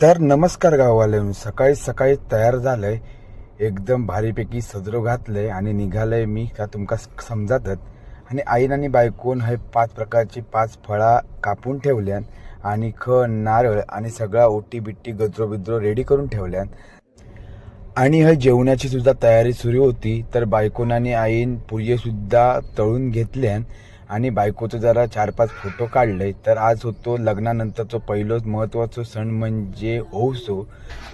तर नमस्कार गाववाल्यांनो, सकाळी सकाळी तयार झालंय, एकदम भारीपैकी सदरो घातलंय आणि निघालंय मी का तुमका समजातच. आणि आईन आणि बायकोन हे 5 प्रकारची 5 फळा कापून ठेवल्यान आणि नारळ आणि सगळा ओटी बिट्टी गजरो बिजरो रेडी करून ठेवल्यान. आणि हे जेवणाची सुद्धा तयारी सुरू होती. तर बायकोन आणि आईन पुरये सुद्धा तळून घेतल्यान आणि बायकोचं जरा 4-5 फोटो काढले. तर आज होतो लग्नानंतरचा पहिलोच महत्त्वाचा सण म्हणजे ओवसो.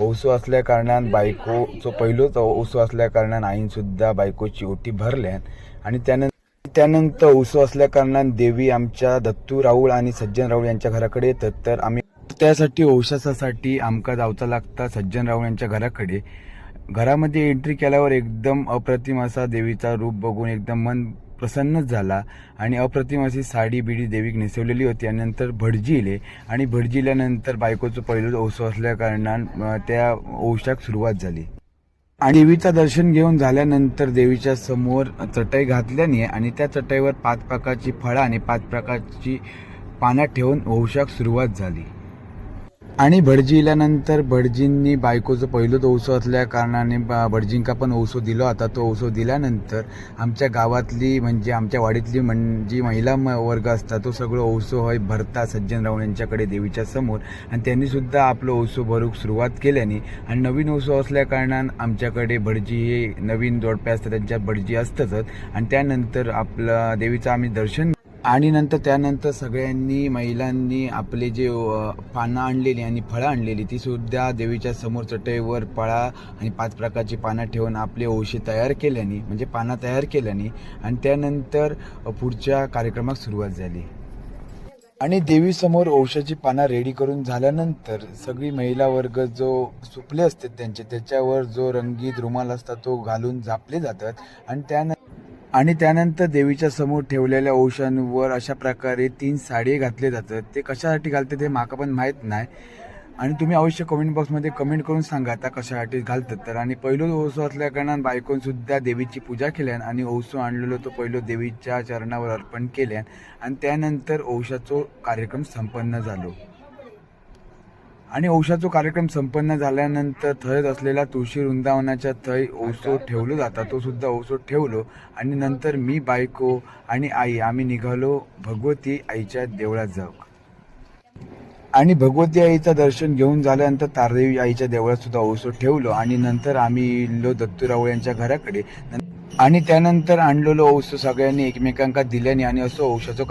ओवसो असल्या कारणान बायकोचं पहिलोच ओवसो असल्या कारणान आईनसुद्धा बायकोची ओटी भरल्यान. आणि त्यानंतर ओवसो असल्या कारणान देवी आमच्या दत्तू राऊळ आणि सज्जन राऊळ यांच्या घराकडे येतात. तर आम्ही त्यासाठी ओवसासाठी आमका जावचा लागता सज्जन राऊळ यांच्या घराकडे. घरामध्ये एंट्री केल्यावर एकदम अप्रतिम असा देवीचा रूप बघून एकदम मन प्रसन्नच झाला. आणि अप्रतिम अशी साडी बिडी देवीक नेसवलेली होती. आणि नंतर भटजी इले आणि भटजी इल्यानंतर बायकोचं पहिलंच ओवसो असल्या कारणान त्या ओवशाक सुरुवात झाली. आणि देवीचं दर्शन घेऊन झाल्यानंतर देवीच्या समोर चटई घातल्याने आणि त्या चटईवर 5 प्रकारची फळं आणि 5 प्रकारची पानं ठेवून ओवशाक सुरुवात झाली. आणि भटजी इल्यानंतर भटजींनी बायकोचं पहिलंच ओवसो असल्या कारणाने भटजींका पण ओवसो दिलो होता. तो ओवसो दिल्यानंतर आमच्या गावातली म्हणजे आमच्या वाडीतली जी महिला वर्ग असतात तो सगळं ओवसो होय भरता सज्जन राऊळ यांच्याकडे देवीच्या समोर. आणि त्यांनी सुद्धा आपलं ओवसो भरूक सुरुवात केल्याने आणि नवीन ओवसो असल्या कारणान आमच्याकडे भटजी हे नवीन जोडपे असतात त्यांच्यात भटजी असतंच. आणि त्यानंतर आपलं देवीचं आम्ही दर्शन आणि त्यानंतर सगळ्यांनी महिलांनी आपले जे पानं आणलेली आणि फळं आणलेली ती सुद्धा देवीच्या समोर चटईवर फळा आणि 5 प्रकारची पानं ठेवून आपले ओवशी तयार केल्याने म्हणजे पानं तयार केल्याने आणि त्यानंतर पुढच्या कार्यक्रमास सुरुवात झाली. आणि देवीसमोर ओवशाची पानं रेडी करून झाल्यानंतर सगळी महिला वर्ग जो सुपले असते त्याच्यावर जो रंगीत रुमाल असतात तो घालून झापले जातात. आणि त्यानंतर देवीच्या समोर ठेवलेल्या ओवशांवर अशा प्रकारे 3 साडी घातले जातात. ते कशासाठी घालतात ते माका पण माहीत नाही. आणि तुम्ही अवश्य कमेंट बॉक्समध्ये कमेंट करून सांगा आता कशासाठी घालतात. तर आणि पहिलो ओवसो असल्या कारणान बायकोन सुद्धा देवीची पूजा केल्यान आणि ओवसो आणलेलो तो पहिलो देवीच्या चरणावर अर्पण केल्यान. आणि त्यानंतर ओवशाचो कार्यक्रम संपन्न झालो. आणि ओवशाचो कार्यक्रम संपन्न झाल्यानंतर थंयच असलेला तुळशी वृंदावनाच्या थंय ओवसो ठेवलो जाता तो सुद्धा ओवसो ठेवलो. आणि नंतर मी बायको आणि आई आम्ही निघालो भगवती आईच्या देवळात जाऊ. आणि भगवती आईचं दर्शन घेऊन झाल्यानंतर तारदेवी आईच्या देवळात सुद्धा ओवसो ठेवलो. आणि नंतर आम्ही इल्लो दत्तू राऊळ यांच्या घराकडे. आणि त्यानंतर आणलेलो ओवसो सगळ्यांनी एकमेकांका दिल्याने आणि असं ओवशाचो